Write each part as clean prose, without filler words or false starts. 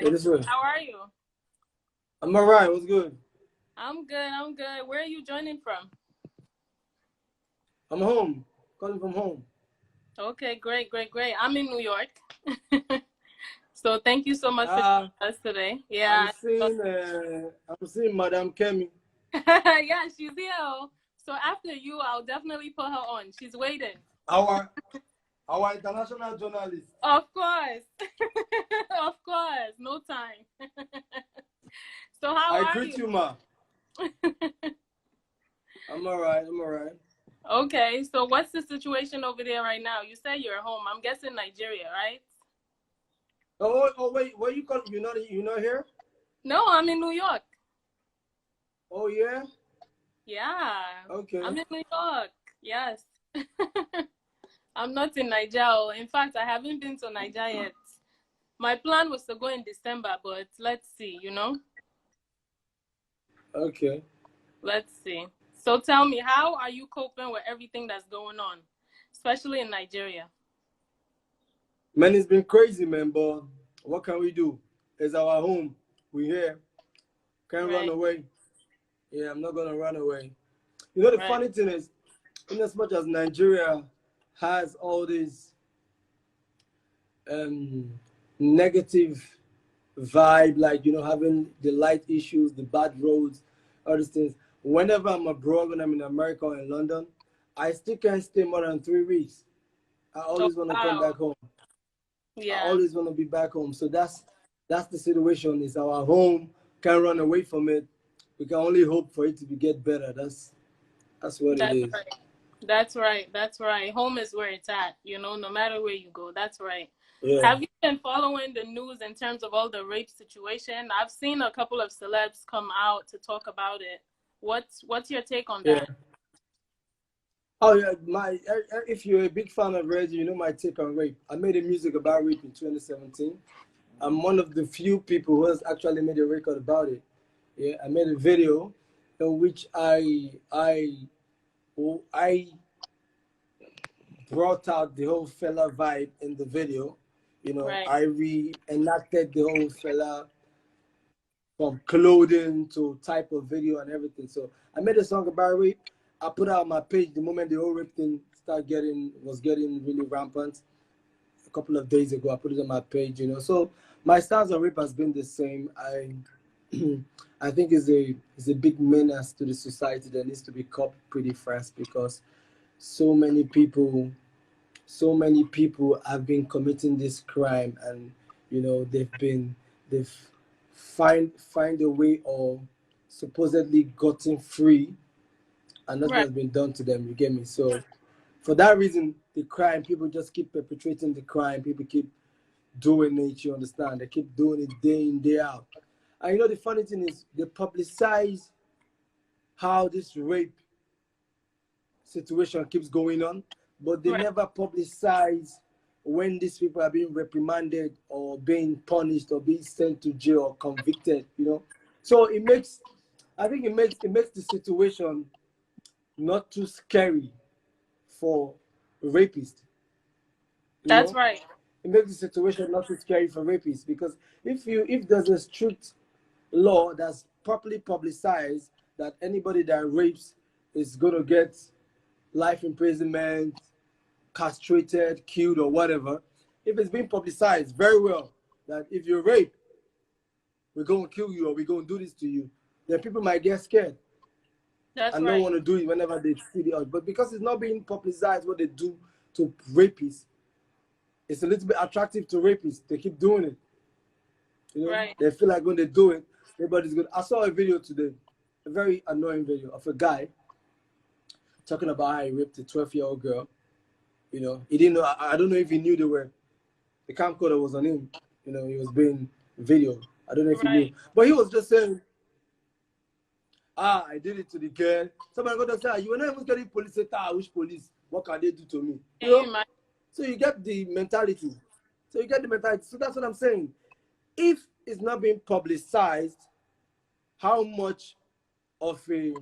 Yeah, this way. How are you? I'm alright. What's good? I'm good. I'm good. Where are you joining from? I'm home. Calling from home. Okay, great, great, great. I'm in New York. So thank you so much for Ah, joining us today. I'm Yeah. seeing. I'm seeing Madam Kemi. Yeah, she's here. So after you, I'll definitely put her on. She's waiting. Our our international journalist. Of course. Of course. No time. So how I are greet you? you, ma. I'm alright. I'm alright. Okay, so what's the situation over there right now? You say you're home. I'm guessing Nigeria, right? Wait. Where you call? You not here? No, I'm in New York. Oh yeah. Yeah, Okay. I'm in New York. Yes. I'm not in Nigeria. In fact, I haven't been to Nigeria yet. My plan was to go in December, but let's see, Okay. Let's see. So tell me, how are you coping with everything that's going on, especially in Nigeria? Man, it's been crazy, man. But what can we do? It's our home. We here. Can't run Right, away. Yeah, I'm not gonna run away. You know the right, funny thing is, in as much as Nigeria has all these um, negative vibe, like having the light issues, the bad roads, all these things. Whenever I'm abroad, when I'm in America or in London, I still can't stay more than 3 weeks. I Oh, always want to come wow. back home. I Yeah, always want to be back home. So that's the situation. It's our home. Can't run away from it. We can only hope for it to get better. That's what it that's is. right. That's right. That's right. Home is where it's at, no matter where you go. That's right. Yeah. Have you been following the news in terms of all the rape situation? I've seen a couple of celebs come out to talk about it. What's your take on Yeah. that? Oh yeah, if you're a big fan of Orezi, you know my take on rape. I made a music about rape in 2017. I'm one of the few people who has actually made a record about it. Yeah, I made a video in which I brought out the whole fella vibe in the video. Right. I reenacted the whole fella from clothing to type of video and everything. So I made a song about rape. I put it on my page the moment the whole rape thing was getting really rampant. A couple of days ago, I put it on my page. So my stance on rape has been the same. I think it's a big menace to the society that needs to be caught pretty fast because so many people so many people have been committing this crime, and they've find a way of supposedly gotten free, and nothing Right. has been done to them. You get me? So for that reason, the crime, people just keep perpetrating the crime. People keep doing it. You understand? They keep doing it day in, day out. And the funny thing is, they publicize how this rape situation keeps going on, but they Right. never publicize when these people are being reprimanded or being punished or being sent to jail or convicted. So I think it makes the situation not too scary for rapists. You That's know, right. it makes the situation not too scary for rapists because if there's a strict law that's properly publicized that anybody that rapes is gonna get life imprisonment, castrated, killed, or whatever, if it's being publicized very well that if you rape, we're going to kill you or we're going to do this to you, then people might get scared That's and don't right. want to do it whenever they see the odds. But because it's not being publicized what they do to rapists, it's a little bit attractive to rapists. They keep doing it. Right. They feel like when they do it, everybody's good. I saw a video today, a very annoying video of a guy talking about how he raped a 12-year-old girl. He didn't know. I don't know if he knew the camcorder was on him. He was being videoed. I don't know if he knew, Right. but he was just saying, I did it to the girl. Somebody got to say, you were not even getting police. Say, which police? What can they do to me? Can you imagine? So you get the mentality. So that's what I'm saying. If it's not being publicized, how much of a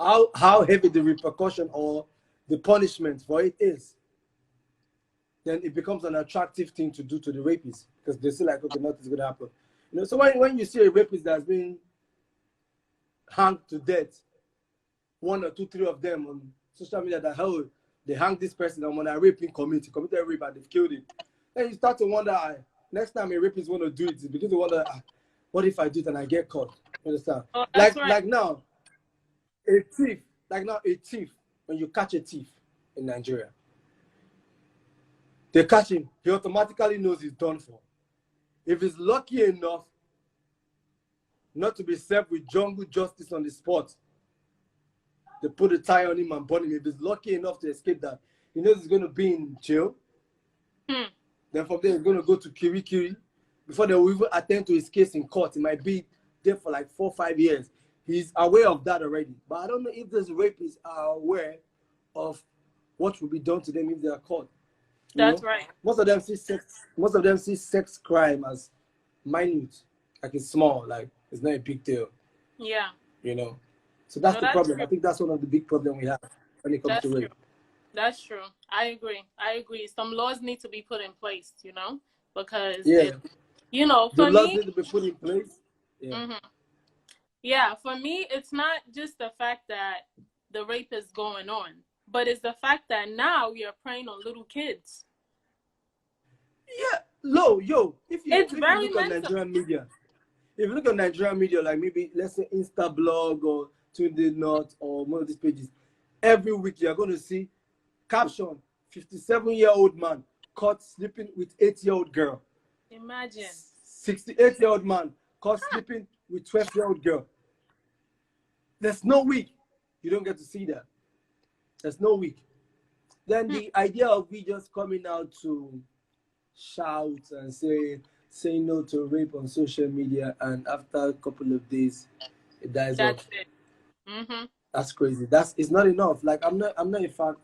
how heavy the repercussion or the punishment for it is, then it becomes an attractive thing to do to the rapists because they see like, okay, nothing's gonna happen. You know, so when you see a rapist that's been hanged to death, one or two, three of them on social media that hell they hang this person on a raping community, committed rape and they've killed him. Then you start to wonder, next time a rapist want to do it, you begin to wonder, what if I do it and I get caught? You understand? Oh, that's right. Like now, a thief, when you catch a thief in Nigeria, they catch him, he automatically knows he's done for. If he's lucky enough not to be served with jungle justice on the spot, they put a tie on him and burn him. If he's lucky enough to escape that, he knows he's going to be in jail. Then from there, he's going to go to Kirikiri. Before they will even attend to his case in court, he might be there for like 4 or 5 years. He's aware of that already. But I don't know if those rapists are aware of what will be done to them if they are caught. That's right. Most of them see sex crime as minute, like it's small, like it's not a big deal. Yeah. You know. So that's the problem. True. I think that's one of the big problems we have when it comes to rape. That's true. I agree. Some laws need to be put in place, you know, because you know, for the laws need to be put in place. Yeah. Yeah, for me, it's not just the fact that the rape is going on, but it's the fact that now we are preying on little kids. Yeah, if you look at Nigerian media, if you look at Nigerian media, like maybe let's say Instablog or Tunde North or one of these pages, every week you're going to see caption: 57-year-old man caught sleeping with 8-year-old girl. Imagine. 68-year-old man caught sleeping with 12-year-old girl. There's no week you don't get to see that. There's no week. Then the idea of we just coming out to shout and say no to rape on social media, and after a couple of days it dies off. It. That's crazy. It's not enough. Like I'm not a fan.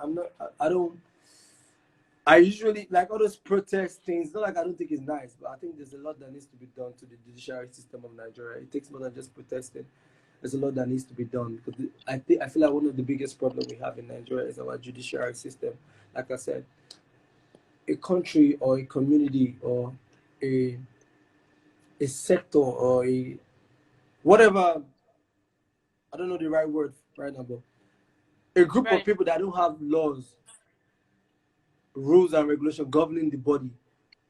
I usually like all those protest things. Not like I don't think it's nice, but I think there's a lot that needs to be done to the judiciary system of Nigeria. It takes more than just protesting. There's a lot that needs to be done, because I feel like one of the biggest problems we have in Nigeria is our judiciary system. Like I said, a country or a community or a sector or a whatever, I don't know the right word right now, but a group of people that don't have laws, rules and regulations governing the body,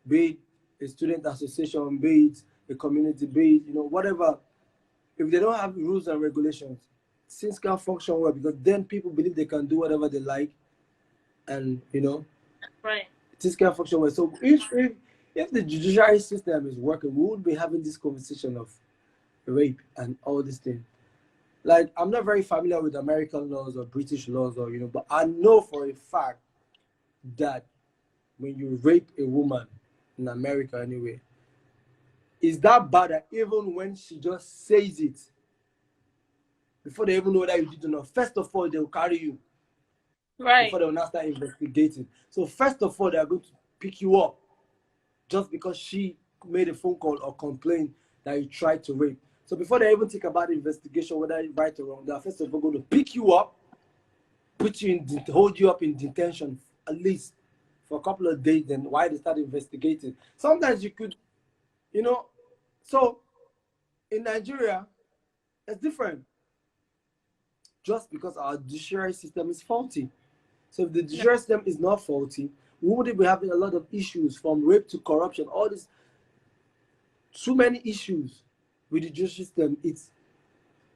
be it a student association, be it a community, be it, whatever. If they don't have rules and regulations, things can't function well, because then people believe they can do whatever they like, and things can't function well. So if the judiciary system is working, we wouldn't be having this conversation of rape and all these things. Like, I'm not very familiar with American laws or British laws, or but I know for a fact that when you rape a woman in America anyway, is that bad that even when she just says it, before they even know whether you did or not, first of all, they'll carry you. Right. Before they'll now start investigating. So first of all, they're going to pick you up just because she made a phone call or complained that you tried to rape. So before they even think about the investigation, whether it's right or wrong, they're first of all going to pick you up, hold you up in detention at least for a couple of days, then while they start investigating. Sometimes you could, so in Nigeria, it's different. Just because our judiciary system is faulty. So if the judiciary system is not faulty, we wouldn't be having a lot of issues, from rape to corruption, all this, too many issues with the judiciary system. It's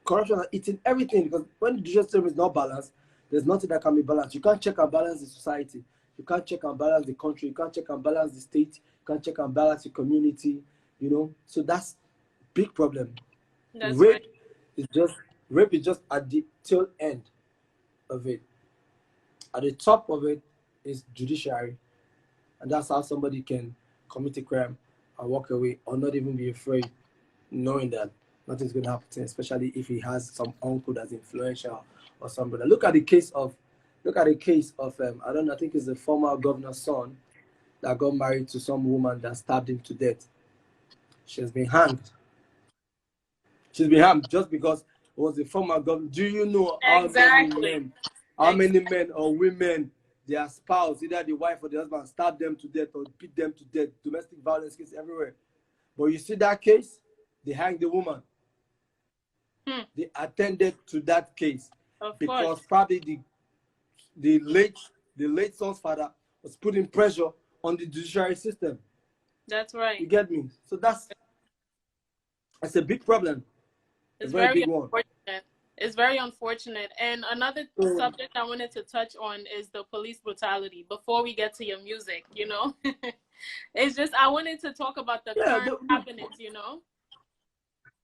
corruption, it's in everything, because when the judiciary system is not balanced, there's nothing that can be balanced. You can't check and balance the society. You can't check and balance the country. You can't check and balance the state. You can't check and balance the community, So that's a big problem. Rape is just at the tail end of it. At the top of it is judiciary. And that's how somebody can commit a crime and walk away, or not even be afraid, knowing that nothing's going to happen to him, especially if he has some uncle that's influential or somebody. Look at the case of I think it's the former governor's son that got married to some woman that stabbed him to death. She's been hanged. She's been hanged just because it was the former governor. Do you know how many men or women, their spouse, either the wife or the husband, stabbed them to death or beat them to death? Domestic violence cases everywhere. But you see that case, they hanged the woman. Hmm. They attended to that case Of because course. probably the late son's father was putting pressure on the judiciary system. That's right. You get me? So that's a big problem. A It's very very big one. unfortunate. It's very unfortunate. And another So, subject I wanted to touch on is the police brutality before we get to your music, you know? It's just, I wanted to talk about the yeah. current happenings, you know?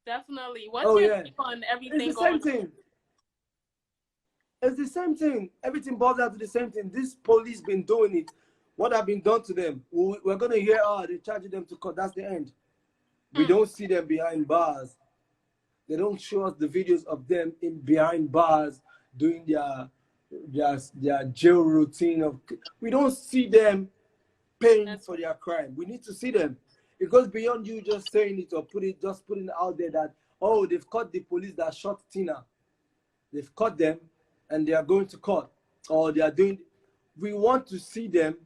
Definitely. What's Oh your yeah. take on It's everything the going same on? thing. It's the same thing. Everything boils down to the same thing. This police been doing it. What have been done to them? We're gonna hear, they charging them to court. That's the end. We don't see them behind bars. They don't show us the videos of them in behind bars doing their jail routine. We don't see them paying That's for their crime. We need to see them. It goes beyond you just saying it or putting it out there that, oh, they've caught the police that shot Tina. They've caught them and they are going to court. Or they are doing. We want to see them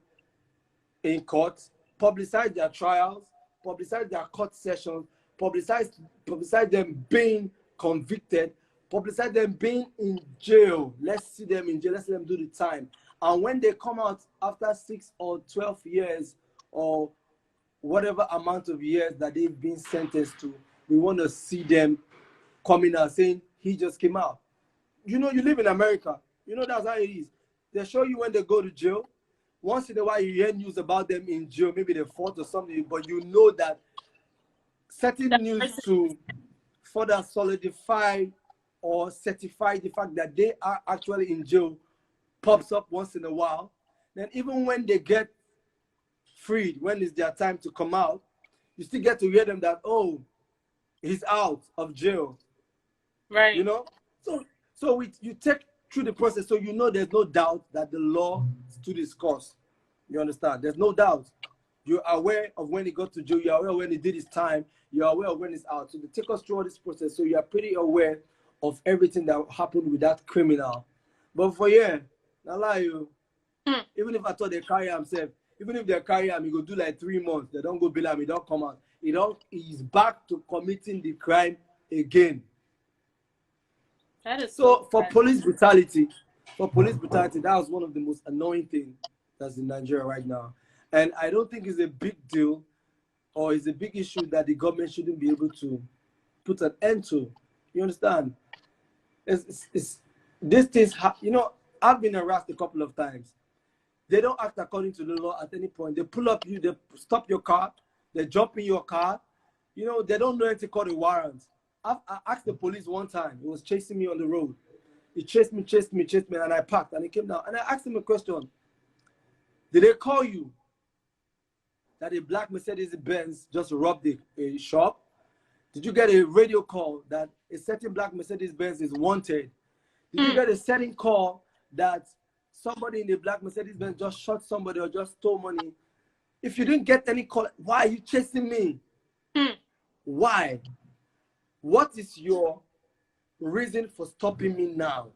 in court, publicize their trials, publicize their court sessions, publicize them being convicted, publicize them being in jail. Let's see them in jail. Let's see them do the time. And when they come out after 6 or 12 years or whatever amount of years that they've been sentenced to, we want to see them coming out saying, he just came out. You know, you live in America. You know that's how it is. They show you when they go to jail. Once in a while, you hear news about them in jail. Maybe they fought or something, but you know that certain news to further solidify or certify the fact that they are actually in jail pops up once in a while. Then even when they get freed, when it's their time to come out, you still get to hear them that, oh, he's out of jail. right. You know? So you take through the process so you know there's no doubt that the law stood its course. You understand? There's no doubt. You're aware of when he got to jail. You're aware of when he did his time. You're aware of when he's out. So they take us through all this process. So you're pretty aware of everything that happened with that criminal. But for not lie you. Even if I thought they carry himself, even if they carry him, he go do like 3 months. They don't go bail him. He don't come out. He's back to committing the crime again. That is So for bad. police brutality, that was one of the most annoying things that's in Nigeria right now. And I don't think it's a big deal or it's a big issue that the government shouldn't be able to put an end to. You understand? These things, I've been harassed a couple of times. They don't act according to the law at any point. They pull up you, they stop your car, they jump in your car. You know, they don't know anything called a warrant. I asked the police one time. He was chasing me on the road. He chased me, and I parked, and he came down. And I asked him a question. Did they call you that a black Mercedes-Benz just robbed a shop? Did you get a radio call that a certain black Mercedes-Benz is wanted? Did you get a certain call that somebody in the black Mercedes-Benz just shot somebody or just stole money? If you didn't get any call, why are you chasing me? Why? What is your reason for stopping me now?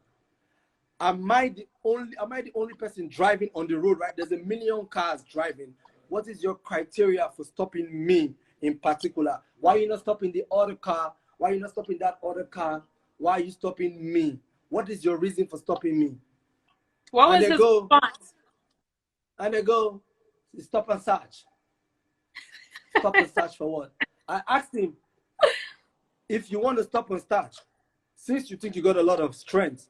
Am I the only person driving on the road, right? There's a million cars driving. What is your criteria for stopping me in particular? Why are you not stopping the other car? Why are you not stopping that other car? Why are you stopping me? What is your reason for stopping me? What was his response? And they go, stop and search. Stop and search for what? I asked him, if you want to stop and search, since you think you got a lot of strength,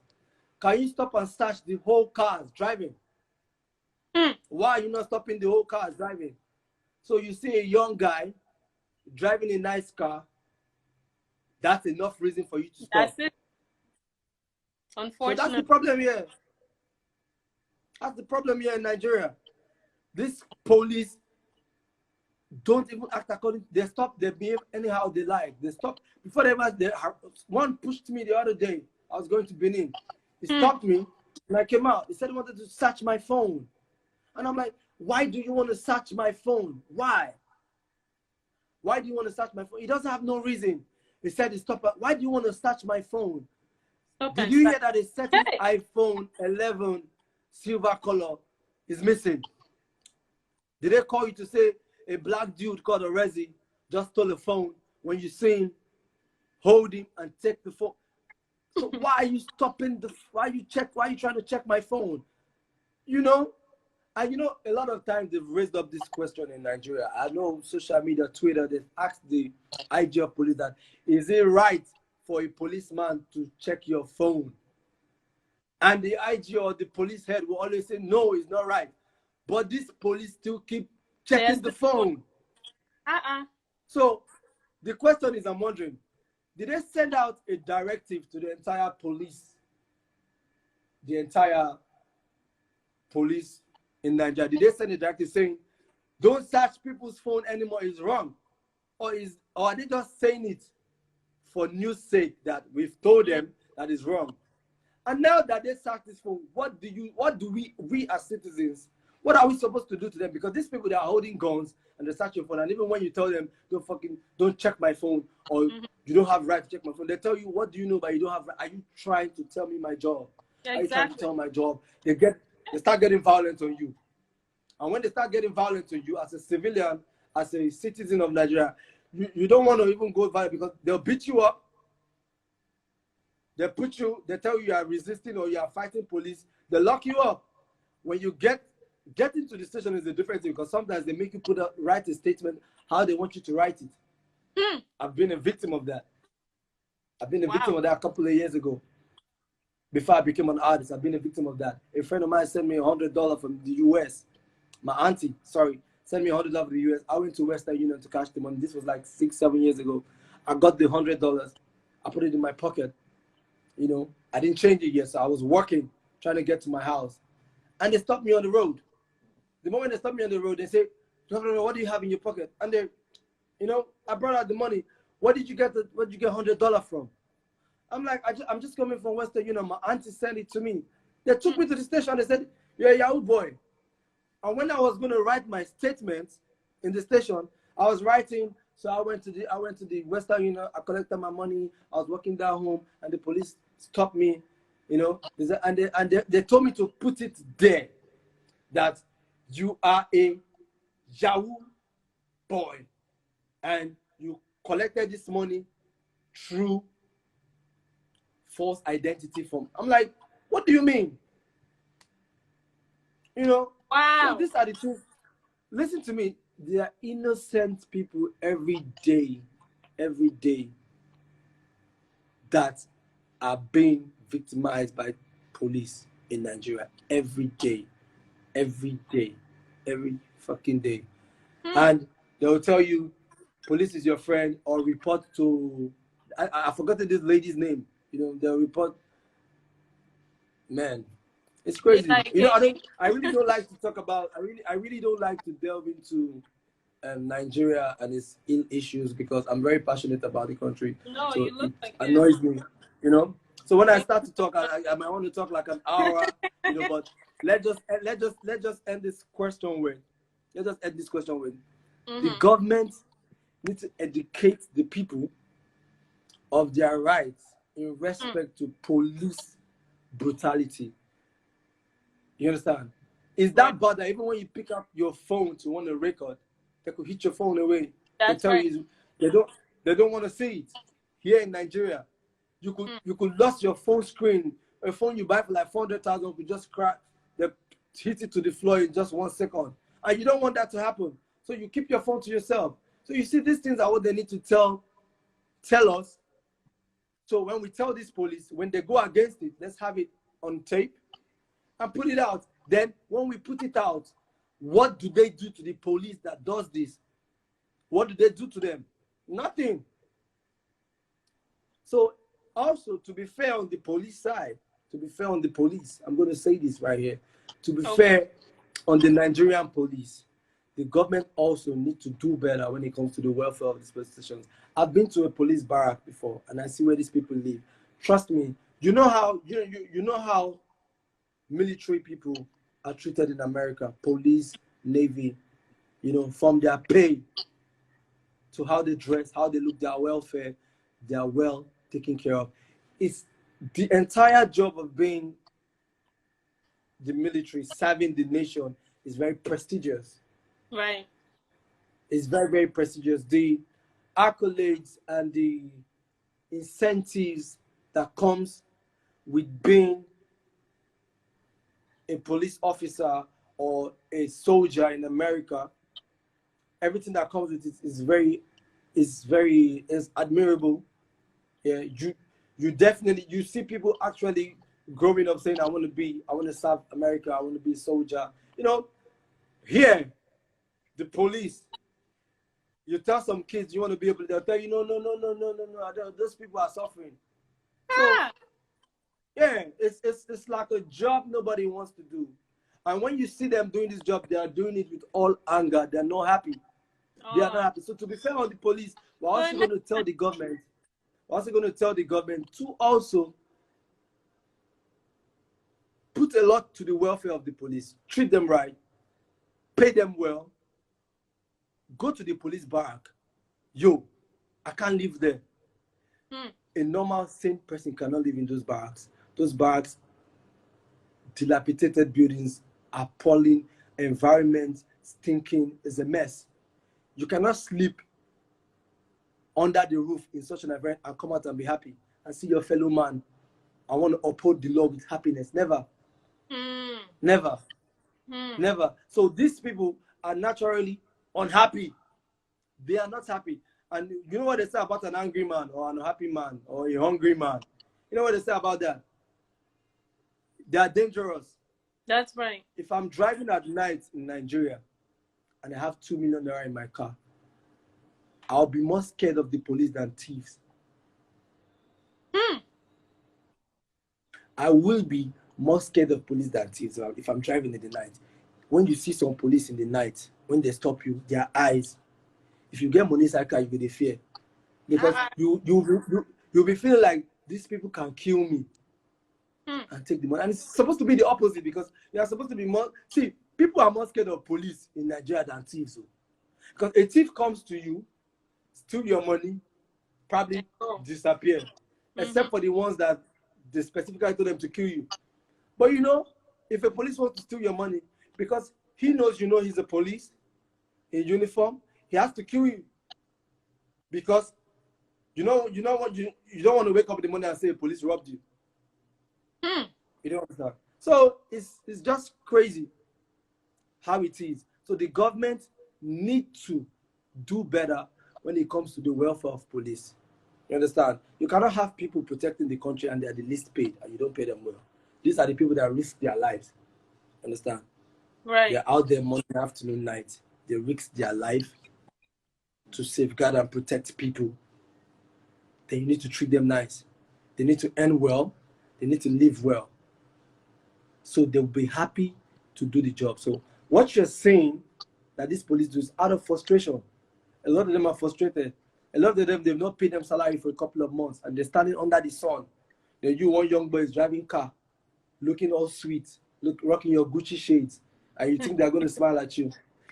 can you stop and search the whole cars driving? Why are you not stopping the whole cars driving? So you see a young guy driving a nice car, that's enough reason for you to stop. That's it. Unfortunately. So that's the problem here. That's the problem here in Nigeria. This police don't even act according. They behave anyhow they like. They stop before one pushed me the other day. I was going to Benin. He stopped me and I came out. He said he wanted to search my phone. And I'm like, why do you want to search my phone? Why? Why do you want to search my phone? He doesn't have no reason. He said, stop. Why do you want to search my phone? Did you hear that a certain iPhone 11 silver color is missing? Did they call you to say a black dude called Orezi just stole a phone when you see him hold him and take the phone. So why are you stopping why are you trying to check my phone? You know? And you know, a lot of times they've raised up this question in Nigeria. I know social media, Twitter, they've asked the IG of police that, is it right for a policeman to check your phone? And the IG or the police head will always say, no, it's not right. But this police still keep checking the phone. So the question is, I'm wondering, did they send out a directive to the entire police in Nigeria? Did they send a directive saying, don't search people's phone anymore, it's wrong? Or are they just saying it for news sake that we've told them that is wrong? And now that they search this phone, what do we as citizens, what are we supposed to do to them? Because these people, they are holding guns and they're searching your phone. And even when you tell them, don't check my phone, or you don't have right to check my phone, they tell you, what do you know, but you don't have right? Are you trying to tell me my job? Exactly. Are you trying to tell my job? They start getting violent on you. And when they start getting violent on you as a civilian, as a citizen of Nigeria, you don't want to even go violent, because they'll beat you up. They tell you are resisting or you are fighting police. They lock you up. When you get into the station is a different thing, because sometimes they make you write a statement how they want you to write it. I've been a victim of that. I've been a victim of that a couple of years ago. Before I became an artist, I've been a victim of that. A friend of mine sent me $100 from the US. My auntie, sent me $100 from the US. I went to Western Union to cash the money. This was like 6-7 years ago. I got the $100. I put it in my pocket. You know, I didn't change it yet, so I was working, trying to get to my house. And they stopped me on the road. The moment they stopped me on the road, they say, what do you have in your pocket? And they, you know, I brought out the money. Where did you get $100 from? I'm like, I'm just coming from Western Union. My auntie sent it to me. They took me to the station. They said, you're a Yahoo boy. And when I was going to write my statement in the station, I was writing. So I went to the Western Union. I collected my money. I was walking down home, and the police stopped me. You know, and they told me to put it there that you are a Yahoo boy, and you collected this money through false identity form. I'm like, what do you mean? You know? Wow. So these are the things. Listen to me. There are innocent people every day that are being victimized by police in Nigeria. Every day, every fucking day. And they'll tell you, police is your friend, or report to, I forgot this lady's name. You know, they'll report. Man, it's crazy. You know, I really don't like to talk about. I really don't like to delve into Nigeria and its ill issues, because I'm very passionate about the country. No, so you look it like annoys me. You know. So when I start to talk, I might want to talk like an hour. You know, but let's just end this question with. Let's just end this question with. The government needs to educate the people of their rights in respect to police brutality. You understand? Is that bad that even when you pick up your phone to want to record, they could hit your phone away? They tell you they don't want to see it. Here in Nigeria, you could lose your phone screen. A phone you buy for like 400,000 could just crack. They hit it to the floor in just 1 second, and you don't want that to happen. So you keep your phone to yourself. So you see, these things are what they need to tell us. So when we tell this police, when they go against it, let's have it on tape and put it out. Then when we put it out, what do they do to the police that does this? What do they do to them? Nothing. So also, to be fair on the police side, I'm going to say this right here. To be fair on the Nigerian police, the government also need to do better when it comes to the welfare of these police stations. I've been to a police barrack before, and I see where these people live. Trust me, you know how military people are treated in America, police, Navy, you know, from their pay to how they dress, how they look, their welfare, they are well taken care of. It's the entire job of being the military, serving the nation, is very prestigious. Right. It's very, very prestigious. The accolades and the incentives that comes with being a police officer or a soldier in America. Everything that comes with it is admirable. Yeah, you definitely, you see people actually growing up saying, I want to serve America, I want to be a soldier. You know, here, the police, you tell some kids you want to be able, they'll tell you, no, no, no, no, no, no, no, those people are suffering. So, yeah, it's like a job nobody wants to do. And when you see them doing this job, they are doing it with all anger. They're not happy. They are not happy. So to be fair on the police, we're also going to tell the government, to also put a lot to the welfare of the police. Treat them right. Pay them well. Go to the police barrack. Yo, I can't live there. A normal, sane person cannot live in those barracks. Those barracks, dilapidated buildings, appalling environment, stinking, is a mess. You cannot sleep under the roof in such an environment and come out and be happy and see your fellow man and want to uphold the law with happiness. Never. Never. Never. So these people are naturally unhappy. They are not happy. And you know what they say about an angry man or an unhappy man or a hungry man? You know what they say about that? They are dangerous. That's right. If I'm driving at night in Nigeria and I have 2 million naira in my car, I'll be more scared of the police than thieves. I will be more scared of police than thieves if I'm driving in the night. When you see some police in the night, when they stop you, their eyes, if you get money inside car, you will fear. Because you'll be feeling like these people can kill me and take the money. And it's supposed to be the opposite, because you are supposed to be more... See, people are more scared of police in Nigeria than thieves. So. Because a thief comes to you, steal your money, probably disappear. Except for the ones that they specifically told them to kill you. But you know, if a police wants to steal your money, because he knows you know he's a police in uniform, he has to kill you. Because you know what, you don't want to wake up in the morning and say police robbed you. You don't understand. So it's just crazy how it is. So the government need to do better when it comes to the welfare of police. You understand? You cannot have people protecting the country and they are the least paid and you don't pay them well. These are the people that risk their lives. Understand? Right. They're out there morning, afternoon, night. They risk their life to safeguard and protect people. Then you need to treat them nice. They need to earn well. They need to live well. So they'll be happy to do the job. So what you're saying that these police do is out of frustration. A lot of them are frustrated. A lot of them, they've not paid them salary for a couple of months and they're standing under the sun. Then you, one young boy, is driving car, looking all sweet, rocking your Gucci shades, and you think they're going to smile at you.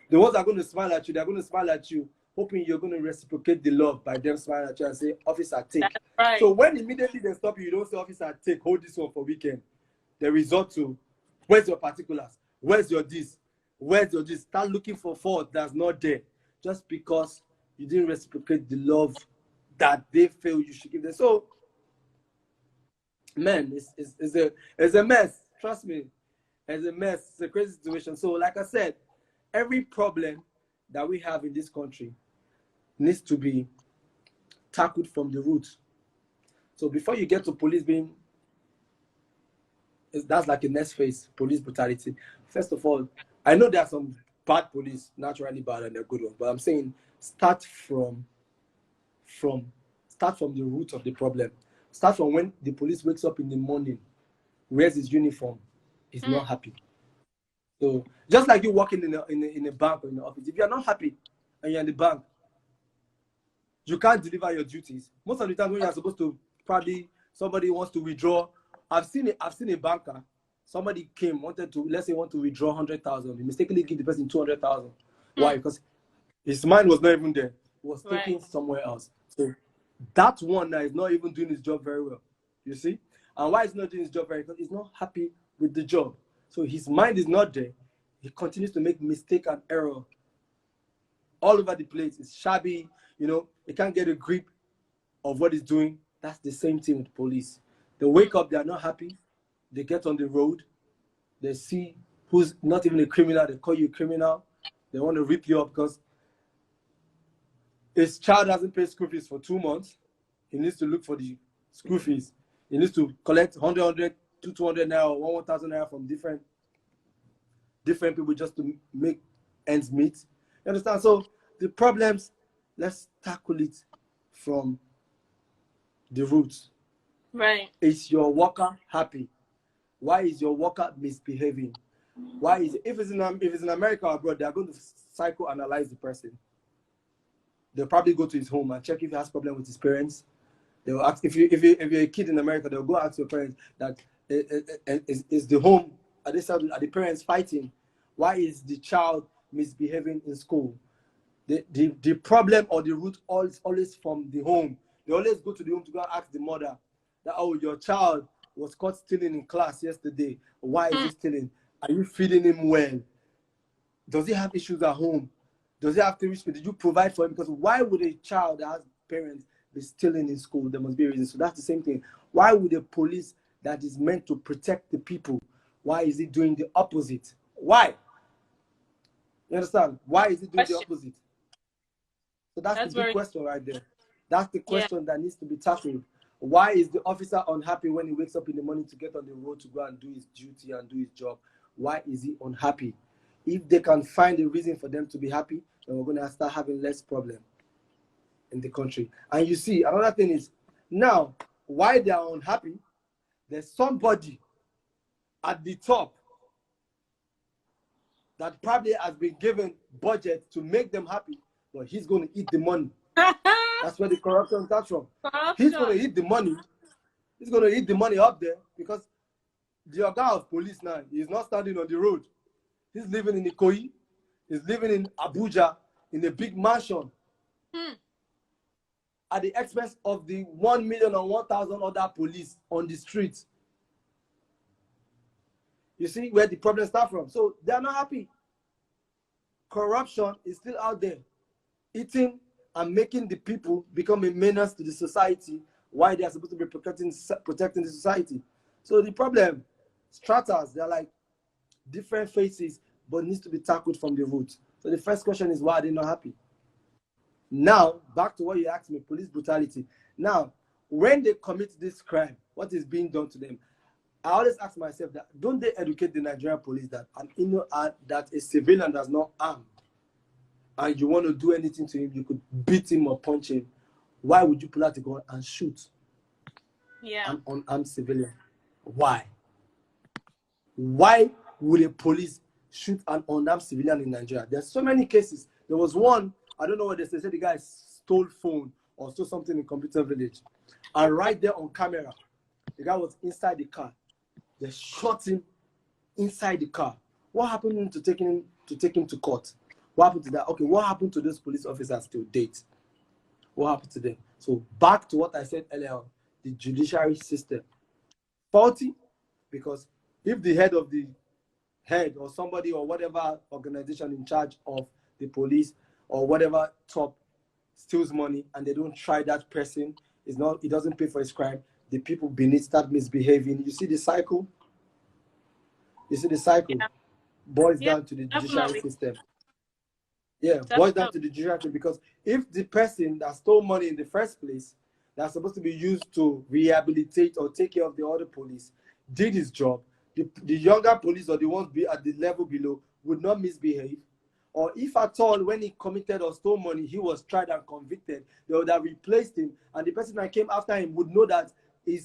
The ones that are going to smile at you, they're going to smile at you, hoping you're going to reciprocate the love by them smiling at you and say, officer, take. That's right. So when immediately they stop you, you don't say, officer, take, hold this one for weekend. They resort to, where's your particulars? Where's your this? Where's your this? Start looking for fault that's not there. Just because you didn't reciprocate the love that they feel you should give them. So, man, it's a mess. Trust me. It's a mess. It's a crazy situation. So, like I said, every problem that we have in this country needs to be tackled from the roots. So before you get to police being, that's like a next phase, police brutality. First of all, I know there are some bad police, naturally bad, and they're good ones, but I'm saying start from the root of the problem. Start from when the police wakes up in the morning, wears his uniform, is not happy. So just like you working in a bank or in the office, if you're not happy and you're in the bank, you can't deliver your duties. Most of the time when you're supposed to, probably somebody wants to withdraw. I've seen a banker. Somebody came, wanted to, let's say, want to withdraw 100,000. He mistakenly give the person 200,000. Why? Because his mind was not even there. He was thinking somewhere else. So that one that is not even doing his job very well. You see? And why he's not doing his job very well? Because he's not happy with the job. So his mind is not there. He continues to make mistake and error all over the place. It's shabby. You know, he can't get a grip of what he's doing. That's the same thing with police. They wake up, they are not happy. They get on the road. They see who's not even a criminal. They call you a criminal. They want to rip you up because his child hasn't paid school fees for 2 months. He needs to look for the school fees. He needs to collect 100, 200 naira or 1,000 naira from different people just to make ends meet. You understand? So the problems, let's tackle it from the roots. Right. Is your worker happy? Why is your worker misbehaving? Why is if it's in America or abroad, they are going to psychoanalyze the person. They'll probably go to his home and check if he has problem with his parents. They'll ask if you're a kid in America, they'll go ask your parents that is the home, are the parents fighting? Why is the child misbehaving in school? The problem or the root always from the home. They always go to the home to go and ask the mother that, oh, your child was caught stealing in class yesterday. Why is he stealing? Are you feeding him well? Does he have issues at home? Does he have to reach me? Did you provide for him? Because why would a child that has parents be stealing in school? There must be a reason. So that's the same thing. Why would a police that is meant to protect the people, why is he doing the opposite? Why? You understand? Why is he doing the opposite? So that's the big question right there. That's the question that needs to be tackled. Why is the officer unhappy when he wakes up in the morning to get on the road to go and do his duty and do his job? Why is he unhappy? If they can find a reason for them to be happy, then we're going to start having less problem in the country. And you see, another thing is, now, why they are unhappy, there's somebody at the top that probably has been given budget to make them happy, but he's going to eat the money. That's where the corruption starts from. He's going to eat the money. He's going to eat the money up there because the Oga of police now is not standing on the road. He's living in Ikoyi. He's living in Abuja in a big mansion at the expense of the 1 million or 1,000 other police on the streets. You see where the problems start from. So they are not happy. Corruption is still out there, eating and making the people become a menace to the society while they are supposed to be protecting the society. So the problem, stratas, they're like different faces, but needs to be tackled from the root. So the first question is, why are they not happy? Now, back to what you asked me, police brutality. Now, when they commit this crime, what is being done to them? I always ask myself that, don't they educate the Nigerian police that that a civilian does not arm, and you want to do anything to him, you could beat him or punch him. Why would you pull out a gun and shoot an unarmed civilian? Why? Why would a police shoot an unarmed civilian in Nigeria? There's so many cases. There was one, I don't know what they said the guy stole phone or stole something in Computer Village. And right there on camera, the guy was inside the car. They shot him inside the car. What happened to take him to court? What happened to that? Okay, what happened to those police officers to date? What happened to them? So back to what I said earlier, the judiciary system. Faulty, because if the head or somebody or whatever organization in charge of the police or whatever top steals money and they don't try that person, he doesn't pay for his crime, the people beneath start misbehaving. You see the cycle? Boils down to the judiciary system. Yeah, boils down to the judiciary, because if the person that stole money in the first place, that's supposed to be used to rehabilitate or take care of the other police, did his job, the younger police or the ones at the level below would not misbehave. Or if at all, when he committed or stole money, he was tried and convicted, they would have replaced him, and the person that came after him would know that the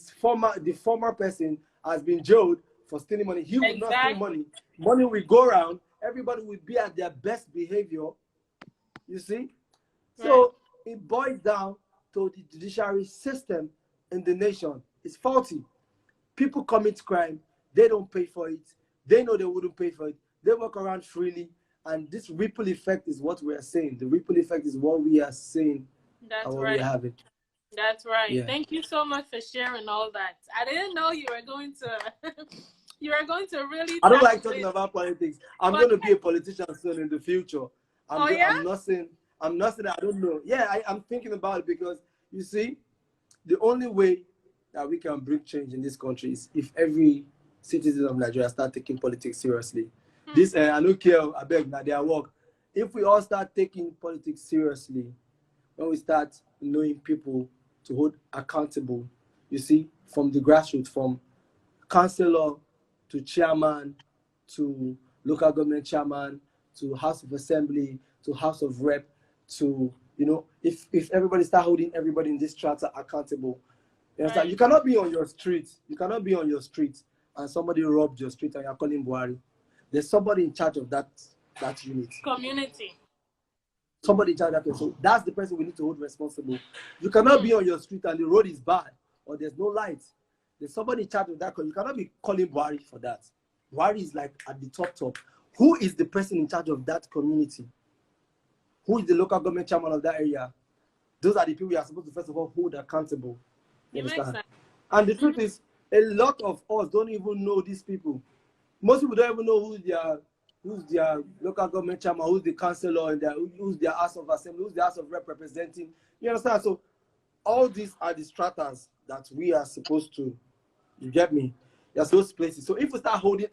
former person has been jailed for stealing money. He would not steal money. Money will go around. Everybody will be at their best behavior. You see? Right. So it boils down to the judiciary system in the nation. It's faulty. People commit crime. They don't pay for it. They know they wouldn't pay for it. They walk around freely. And this ripple effect is what we are saying. The ripple effect is what we are saying. That's right. We have it. That's right. Yeah. Thank you so much for sharing all that. I didn't know you were going to really. I don't like talking about politics. I'm going to be a politician soon in the future. I'm not saying I don't know. Yeah, I'm thinking about it because you see, the only way that we can bring change in this country is if every citizen of Nigeria start taking politics seriously. This I don't care, I beg now their work. If we all start taking politics seriously, when we start knowing people to hold accountable, you see, from the grassroots, from councillor to chairman to local government chairman to House of Assembly to House of Rep to, you know, if everybody start holding everybody in this strata accountable, you understand? You cannot be on your street. You cannot be on your street and somebody robbed your street and you're calling Buhari. There's somebody in charge of that unit. Community. Somebody in charge of that. So that's the person we need to hold responsible. You cannot be on your street and the road is bad or there's no light. There's somebody in charge of that. You cannot be calling Buhari for that. Buhari is like at the top. Who is the person in charge of that community? Who is the local government chairman of that area? Those are the people we are supposed to first of all hold accountable. You understand? And the truth is, a lot of us don't even know these people. Most people don't even know who's their local government chairman, who's the councillor, and who's their House of Assembly, who's the House of Rep representing. You understand? So all these are the stratas that we are supposed to, you get me? There's those places. So if we start holding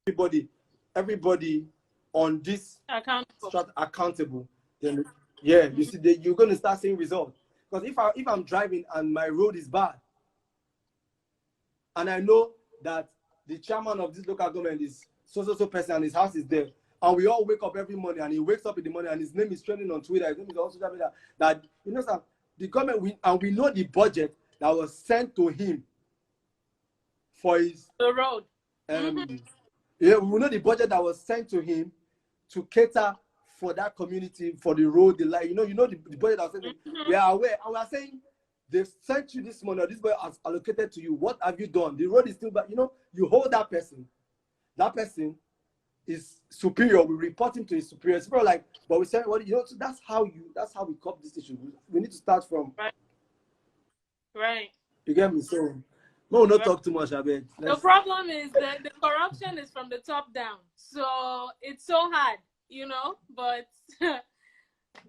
everybody on this strata accountable, then yeah, you see, you're going to start seeing results. Because if I'm driving and my road is bad, and I know that the chairman of this local government is so person and his house is there, and we all wake up every morning and he wakes up in the morning and his name is trending on Twitter, his name is also that you know, sir, the government we know the budget that was sent to him for the road. Yeah, we know the budget that was sent to him to cater for that community, for the road, the light. You know the budget that was sent. We are aware, and we are saying they've sent you this money, or this budget has allocated to you. What have you done? The road is still bad. You know, you hold that person. That person is superior. We report him to his superior. It's like, but we say, well, you know, so that's how we cop this issue. We need to start from. Right. You get me? So, no, not talk too much, I bet. The problem is that the corruption is from the top down. So it's so hard, you know, but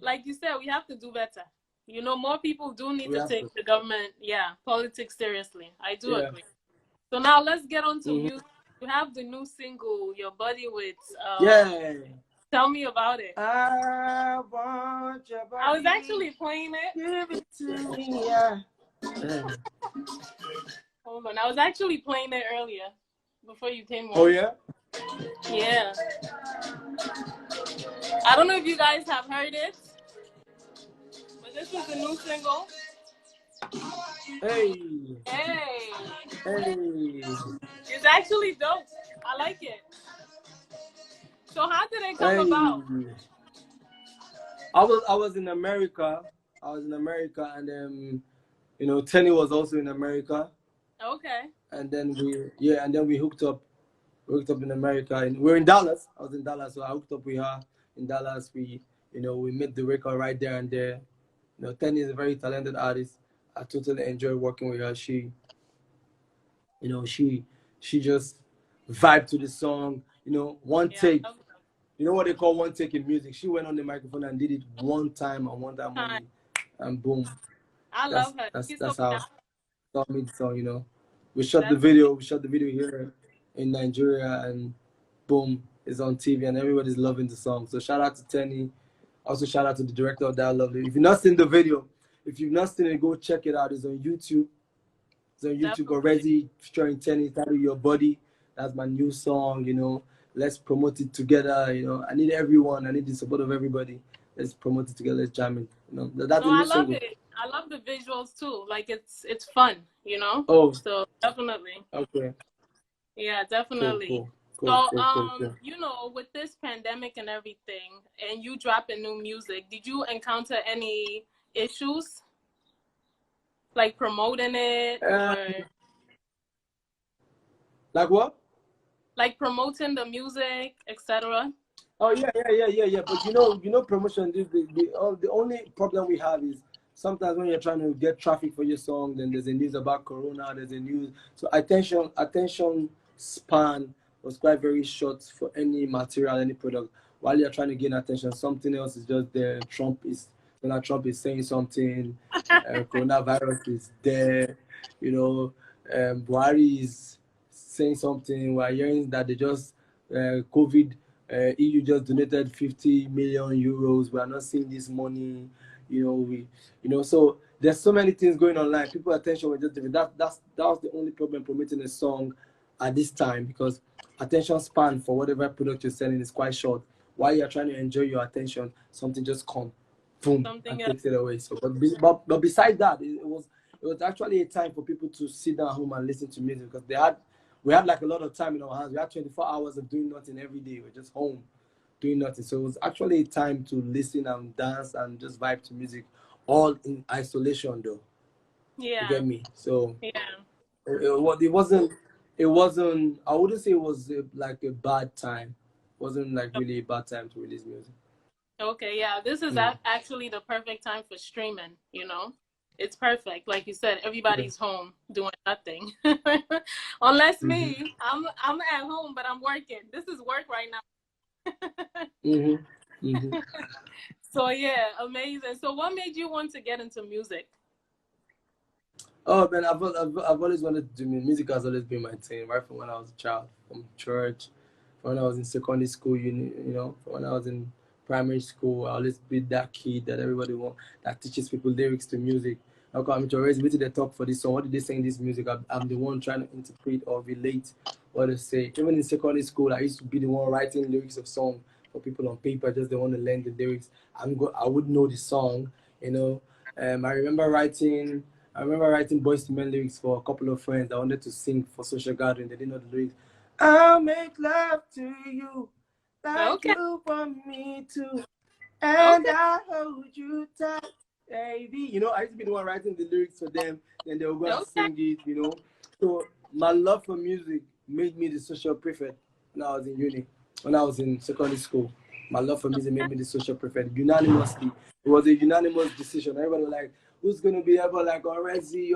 like you said, we have to do better. You know, more people do need to take the government, politics seriously. I do agree. So now let's get on to music. You have the new single, Your Body with... Tell me about it. I want your body. I was actually playing it. Give it to me, Hold on. I was actually playing it earlier before you came on. Oh, yeah? Yeah. I don't know if you guys have heard it, but this is the new single. Hey. It's actually dope. I like it. So how did it come about? I was in America. And you know, Teni was also in America. Okay. And then we hooked up in America, and we're in Dallas. I was in Dallas, so I hooked up with her in Dallas. We made the record right there and there. You know, Teni is a very talented artist. I totally enjoy working with her. She just vibed to the song. You know, one take. You know what they call one take in music? She went on the microphone and did it one time and one time only, and boom. I love her. That's how I made the song. You know, we shot the video here in Nigeria, and boom, it's on TV, and everybody's loving the song. So shout out to Teni. Also shout out to the director of that lovely. If you've not seen the video, if you've not seen it, go check it out. It's on YouTube. Orezi featuring Teni, titled Your Body. That's my new song. You know, let's promote it together. You know, I need the support of everybody. Let's promote it together. Let's jam it. You know, that's the new single. I love it. I love the visuals too. Like it's fun, you know. Oh, so definitely. Okay. Yeah, definitely. Cool. You know, with this pandemic and everything, and you dropping new music, did you encounter any issues, like promoting it, or like what? Like promoting the music, etc. Oh yeah. But you know, promotion. The only problem we have is sometimes when you're trying to get traffic for your song, then there's a news about Corona. There's a news. So attention span was quite very short for any material, any product. While you're trying to gain attention, something else is just there. Trump is Donald Trump is saying something, coronavirus is there, you know, Buhari is saying something. We're hearing that they just, COVID, EU just donated 50 million euros. We are not seeing this money, so there's so many things going online. People's attention was just different. That was the only problem promoting a song at this time, because attention span for whatever product you're selling is quite short. While you're trying to enjoy your attention, something just comes, boom, and takes it away. So, but besides that, it was actually a time for people to sit down at home and listen to music, because we had like a lot of time in our hands. We had 24 hours of doing nothing every day. We're just home doing nothing. So it was actually a time to listen and dance and just vibe to music, all in isolation though. Yeah. You get me? So yeah. It wasn't, I wouldn't say it was like a bad time. It wasn't like really a bad time to release music. Okay, yeah. This is actually the perfect time for streaming, It's perfect. Like you said, everybody's home doing nothing. Unless me, I'm at home, but I'm working. This is work right now. So yeah, amazing. So what made you want to get into music? Oh man, I've always wanted to do music. Has always been my thing, right from when I was a child, from church, from when I was in secondary school, from when I was in primary school. I always be that kid that everybody that teaches people lyrics to music. How come I'm Orezi? What did they talk for this song? What did they say in this music? I'm the one trying to interpret or relate what they say. Even in secondary school, I used to be the one writing lyrics of song for people on paper. Just they want to learn the lyrics. I would know the song, I remember writing Boys to Men lyrics for a couple of friends that wanted to sing for social gathering. They didn't know the lyrics. I'll make love to you like you want me to, and I hold you tight, baby. I used to be the one writing the lyrics for them, then they would go and sing it, So my love for music made me the social prefect when I was in uni, when I was in secondary school. My love for music made me the social prefect unanimously. It was a unanimous decision. Everybody was like, who's going to be able, like, Orezi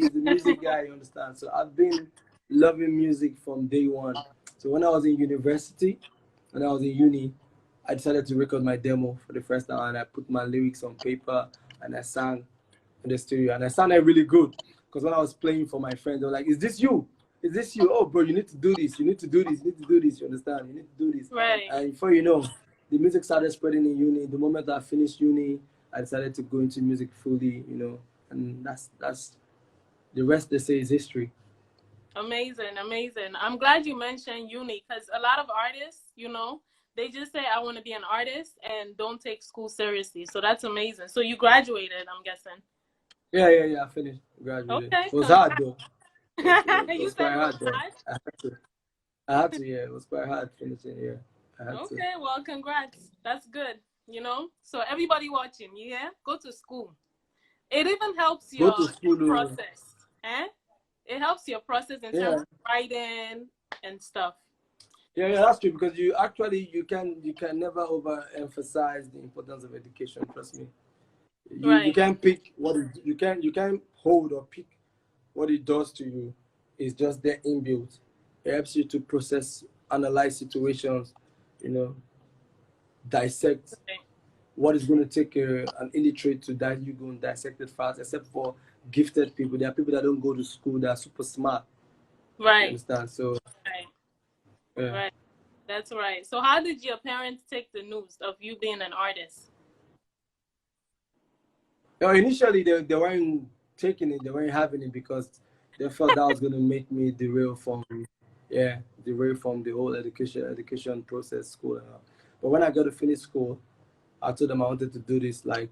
is the music guy, you understand? So I've been loving music from day one. So when I was in university, when I was in uni, I decided to record my demo for the first time, and I put my lyrics on paper and I sang in the studio, and I sounded really good, because when I was playing for my friends, they were like, is this you? Is this you? Oh, bro, you need to do this. You need to do this. You need to do this. You understand? You need to do this. Right. And before you know, the music started spreading in uni. The moment I finished uni, I decided to go into music fully, and that's the rest, they say, is history. Amazing. I'm glad you mentioned uni, because a lot of artists, they just say, I want to be an artist and don't take school seriously. So that's amazing. So you graduated, I'm guessing. Yeah, I finished. Graduated. Okay. It was hard though. It was quite hard though. I had to, yeah. It was quite hard finishing, yeah. Okay, well, congrats. That's good, So everybody watching, go to school. It even helps your process. It helps your process in terms of writing and stuff. Yeah, that's true, because you can never overemphasize the importance of education. Trust me. You can't pick you can't hold or pick what it does to you. It's just there inbuilt. It helps you to process, analyze situations, dissect. What is going to take an illiterate to that you go and dissect it fast, except for gifted people. There are people that don't go to school that are super smart. Right. You understand? So Right. That's right. So how did your parents take the news of you being an artist? Initially, they weren't taking it. They weren't having it, because they felt that was going to make me derail from the whole education process, school and all. But when I got to finish school, I told them I wanted to do this like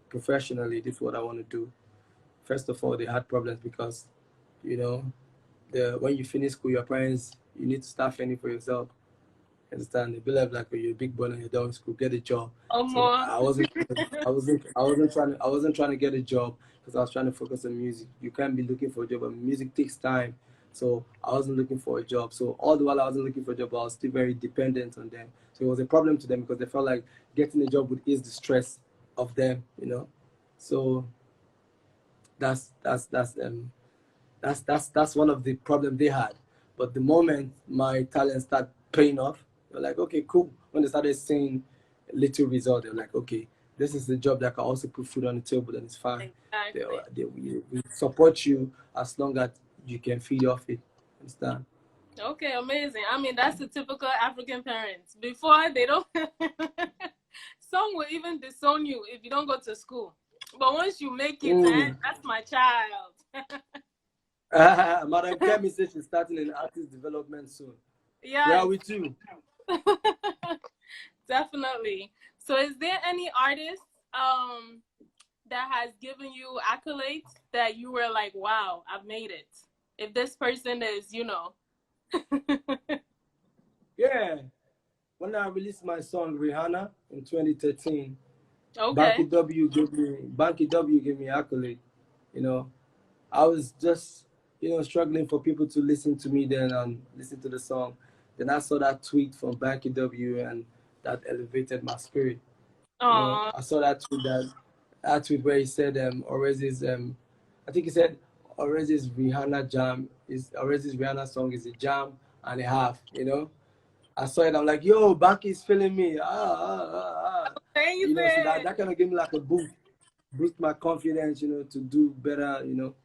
professionally. This is what I want to do. First of all, they had problems because, when you finish school, your parents, you need to start fending for yourself. Understand? They believe like when you're a big boy and you're done with school, get a job. So I wasn't trying to get a job, because I was trying to focus on music. You can't be looking for a job, and music takes time. So I wasn't looking for a job. So all the while I wasn't looking for a job, I was still very dependent on them. So it was a problem to them, because they felt like getting a job would ease the stress of them, So that's one of the problems they had. But the moment my talent started paying off, they're like, okay, cool. When they started seeing little result, they're like, okay, this is the job that can also put food on the table, then it's fine. Exactly. We support you as long as you can feed off it. Understand? Okay, amazing. I mean, that's the typical African parents. Before, they don't... Some will even disown you if you don't go to school. But once you make it, that's my child. Madam Kemi says she's starting in artist development soon. Yeah. We are with you. Definitely. So is there any artist that has given you accolades that you were like, wow, I've made it? If this person is, you know... Yeah. When I released my song Rihanna in 2013, okay. Banky W gave me accolade. You know, I was just, you know, struggling for people to listen to me then and listen to the song. Then I saw that tweet from Banky W and that elevated my spirit. You know, I saw that tweet where he said Orezi's I think he said Orezi's Rihanna jam is Orezi's Rihanna song is a jam and a half, you know. I saw it, I'm like, yo, Banky's feeling me. You know, so that kind of gave me like a boost my confidence, you know, to do better, you know.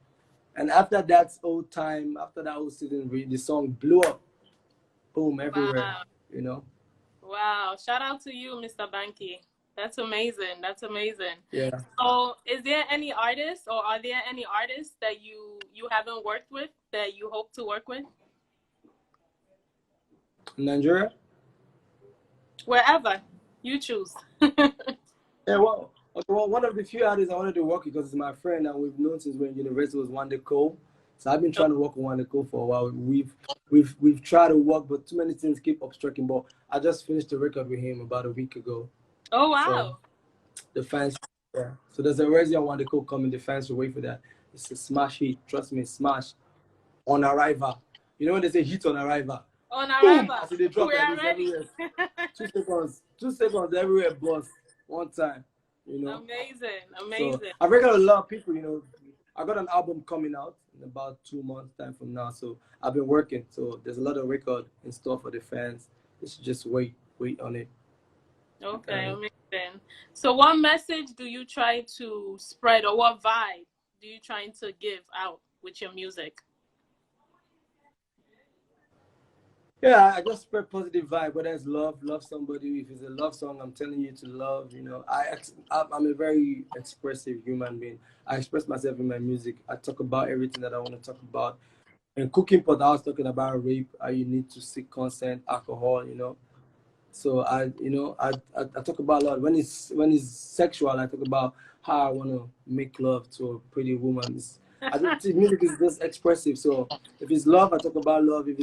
And after that whole time, after that whole season, the song blew up. Boom, everywhere, you know. Wow. Shout out to you, Mr. Banky. That's amazing. That's amazing. Yeah. So is there any artists or are there any artists that you haven't worked with that you hope to work with? Nigeria? Wherever you choose. Yeah, well, one of the few artists I wanted to work with because it's my friend and we've known since we're in university was Wande Cole. So I've been trying to work with Wande Cole for a while. We've tried to work, but too many things keep obstructing. But I just finished the record with him about a week ago. Oh wow! So the fans, yeah. So there's a Orezi and Wande Cole coming. The fans will wait for that. It's a smash hit. Trust me, smash. On arrival. You know when they say hit on arrival. On arrival. I see they drop like this everywhere. 2 seconds everywhere, boss. One time, you know. Amazing. So I've read a lot of people, you know. I got an album coming out in about 2 months time from now. So I've been working. So there's a lot of record in store for the fans. They should just wait on it. Okay, amazing. So what message do you try to spread or what vibe do you try to give out with your music? Yeah, I just spread positive vibe. Whether it's love somebody. If it's a love song, I'm telling you to love. You know, I'm a very expressive human being. I express myself in my music. I talk about everything that I want to talk about. In Cooking Pot, I was talking about rape. How you need to seek consent, alcohol. You know, so I talk about a lot. When it's sexual, I talk about how I want to make love to a pretty woman. I don't think music is just expressive. So if it's love, I talk about love. If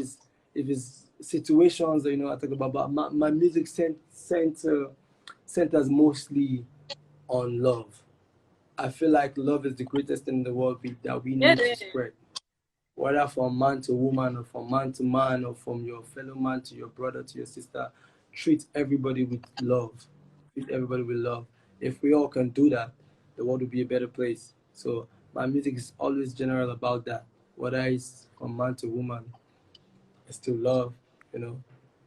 it's situations, you know, I talk about. But my music centers mostly on love. I feel like love is the greatest thing in the world that we need to spread. Whether from man to woman or from man to man or from your fellow man to your brother to your sister, treat everybody with love. Treat everybody with love. If we all can do that, the world will be a better place. So my music is always general about that. Whether it's from man to woman, it's still love, you know.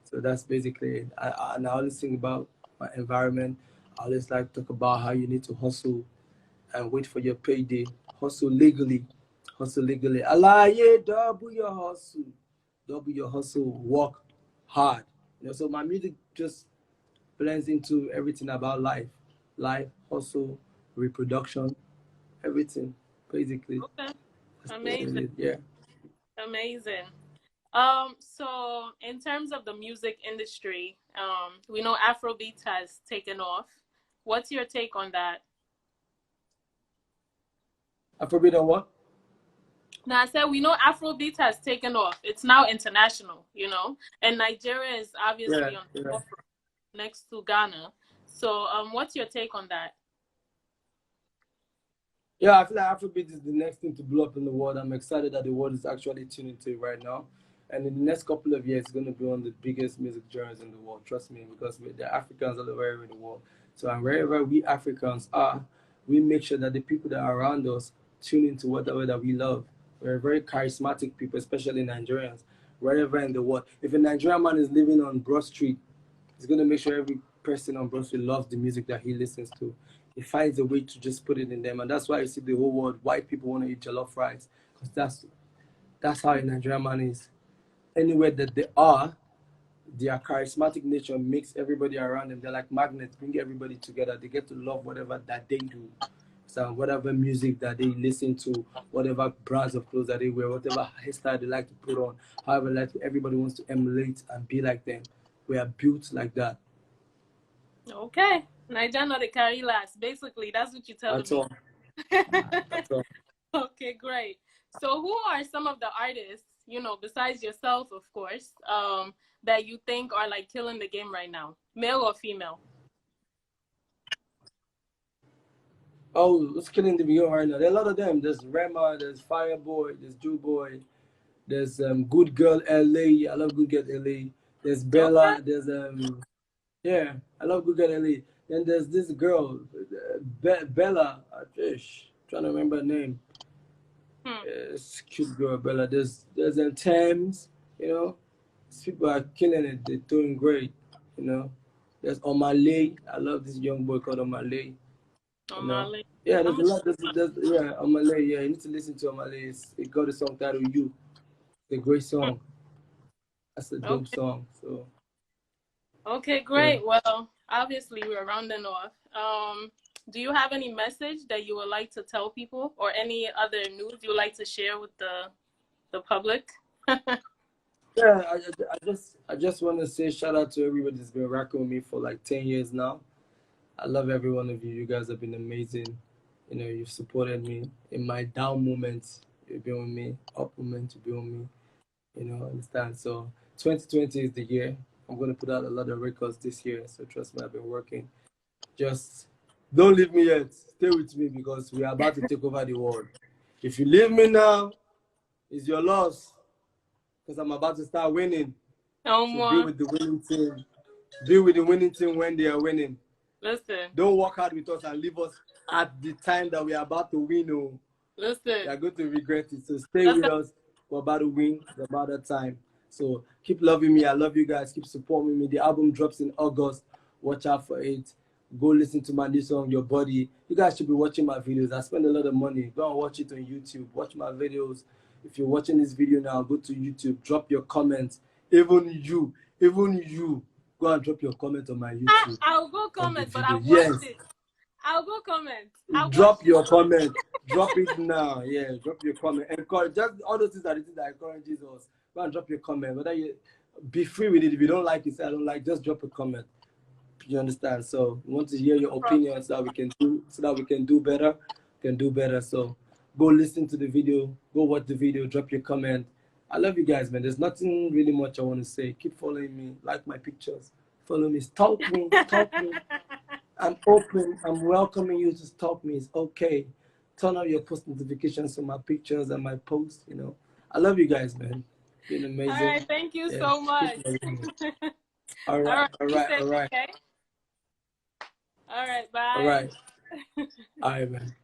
So that's basically it. And I always think about my environment. I always like to talk about how you need to hustle and wait for your payday. Hustle legally. Alaye, double your hustle, work hard. You know, so my music just blends into everything about life, hustle, reproduction, everything, basically. Okay, amazing. Yeah, amazing. So in terms of the music industry, we know Afrobeat has taken off. What's your take on that? Afrobeat on what? Now I said we know Afrobeat has taken off. It's now international, you know, and Nigeria is obviously on the forefront next to Ghana. So, what's your take on that? Yeah, I feel like Afrobeat is the next thing to blow up in the world. I'm excited that the world is actually tuning to it right now. And in the next couple of years, it's going to be one of the biggest music genres in the world. Trust me, because there are Africans all over the world. So, and wherever we Africans are, we make sure that the people that are around us tune into whatever that we love. We're very charismatic people, especially Nigerians, wherever in the world. If a Nigerian man is living on Broad Street, he's going to make sure person on Bruce loves the music that he listens to. He finds a way to just put it in them, and that's why you see the whole world. White people want to eat jollof rice because that's how a Nigerian man is. Anywhere that they are, their charismatic nature makes everybody around them. They're like magnets, bring everybody together. They get to love whatever that they do. So whatever music that they listen to, whatever brands of clothes that they wear, whatever hairstyle they like to put on, however like everybody wants to emulate and be like them. We are built like that. Okay. Nigeria not the carry last. Basically, that's what you tell me. All. That's all. Okay, great. So who are some of the artists, besides yourself, of course, that you think are like killing the game right now, male or female? Oh, what's killing the game right now? There are a lot of them. There's Rema, there's Fireboy, there's Jew Boy, there's Good Girl LA. I love Good Girl LA. There's Bella. Okay. There's yeah, I love Good Girl LA. Then there's this girl, Bella. Trying to remember her name. It's cute girl Bella. There's Thames. These people are killing it. They're doing great. There's Omale. I love this young boy called Omale. Omale. Yeah, there's a lot. Yeah, Omale. Yeah, you need to listen to Omale. It got a song titled "You." It's a great song. That's a dope song. So. Okay, great. Yeah. Well, obviously we're rounding off. Do you have any message that you would like to tell people, or any other news you would like to share with the public? Yeah, I just want to say shout out to everybody that's been rocking with me for like 10 years now. I love every one of you. You guys have been amazing. You've supported me in my down moments. You've been with me. Up moments, you've been with me. Understand? So 2020 is the year. I'm going to put out a lot of records this year. So trust me, I've been working. Just don't leave me yet. Stay with me because we are about to take over the world. If you leave me now, it's your loss. Because I'm about to start winning. Oh, so be with the winning team. Be with the winning team when they are winning. Listen. Don't work hard with us and leave us at the time that we are about to win. Oh. Listen. You are going to regret it. So stay with us. We're about to win. It's about that time. So keep loving me. I love you guys. Keep supporting me. The album drops in August. Watch out for it. Go listen to my new song, Your Body. You guys should be watching my videos. I spend a lot of money. Go and watch it on YouTube. Watch my videos. If you're watching this video now, go to YouTube. Drop your comments. Even you, go and drop your comment on my YouTube. I'll go comment, but I'll watch it. I'll go comment. Drop your comment. Drop it now. Yeah, drop your comment. Encourage. Just all those things that encourages us. Go and drop your comment. Whether you be free with it. If you don't like it, say I don't like. Just drop a comment. You understand? So we want to hear your opinion so that we can do better. So go listen to the video. Go watch the video. Drop your comment. I love you guys, man. There's nothing really much I want to say. Keep following me. Like my pictures. Follow me. Stalk me. I'm open. I'm welcoming you to stalk me. It's okay. Turn on your post notifications for my pictures and my posts. I love you guys, man. It's been amazing. All right. Thank you so much. All right. Okay? All right. Bye. All right. All right, man.